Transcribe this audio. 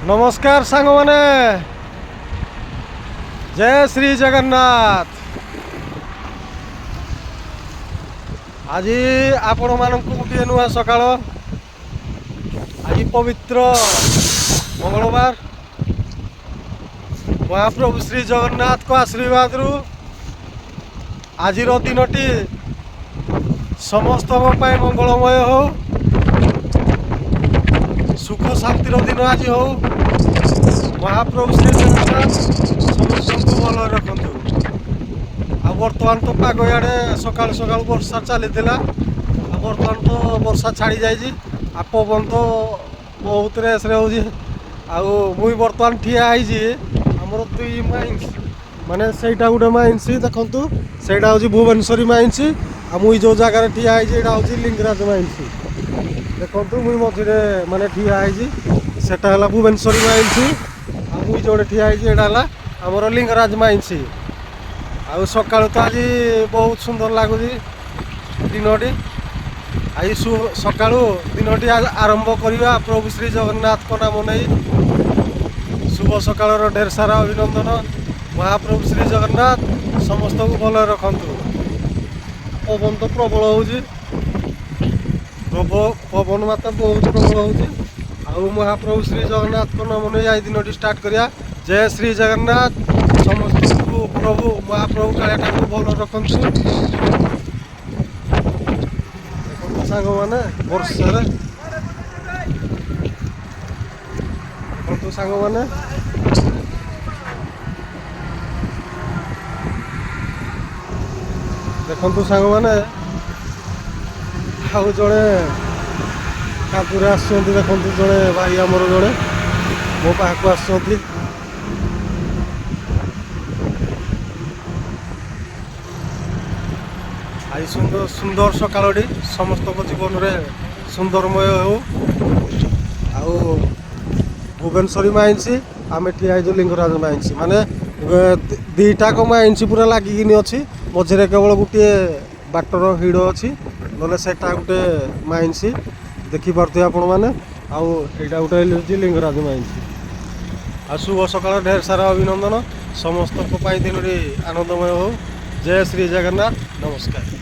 नमस्कार सांग मैंने जय श्री जगन्नाथ। आज आपण मानक गोटे नुआ सकाळ आज पवित्र मंगलवार महाप्रभु श्री जगन्नाथ को आशीर्वाद रु आज दिनटी समस्त मंगलमय हो सुख शांतिर दिन आज हो महाप्रभु श्री जगन्नाथ समस्त भल रखु। आ बर्तमान तो पाग इे सका सका वर्षा चली बर्तमान तो वर्षा छाड़ी जाइए आ पवन तो बहुत रेस मुई बर्तमान ठिया आमर दुई माइंस माने सेटा गोटे माइंस देखु सेटा हूँ भुवनेश्वरी माइंस आ मुई जो जगार ठिया हूँ लिंगराज माइंस देखु मुई मझे माने ठिया सेटा है भुवनेश्वरी माइंस आ मुई जो ठिया है आमर लिंगराज माइंस। आ सका तो आज बहुत सुंदर लगुच दिनटी आज सका दिनटी आरंभ करवा प्रभु श्री जगन्नाथ को नाम नहीं शुभ सकाल ढेर सारा अभिनंदन। महाप्रभु श्री जगन्नाथ समस्त को भल रखु। पवन तो प्रबल हो पवन माता बहुत प्रबल हो महाप्रभु श्री जगन्नाथ को नाम नहीं आज दिन स्टार्ट करिया। जय श्री जगन्नाथ समस्त को प्रभु महाप्रभु कालिया को भल रखु। सांग मैंने वर्षा सांग मैंने देखु सांग मैंने आउ जड़े कादुरे आसुँच देखु जड़े भाई आमर जड़े मो पाक आसुँच आज सुंदर सुंदर सकाळटी समस्त जीवन में सुंदरमय हो। आउ भुवनेश्वरी माइंस आम ठिया लिंगराज माइंस माने दीटाक माइंस पूरा लगिकी अच्छी मझे केवल गोटे बाटर हिड़ अच्छी ना सेटा गोटे माइंस देखिपे आपण मैंने आईटा गोटे लिंगराज माइंस। आ शुभ सकाळ ढेर सारा अभिनंदन समस्त दिन आनंदमय हो। जय श्री जगन्नाथ नमस्कार।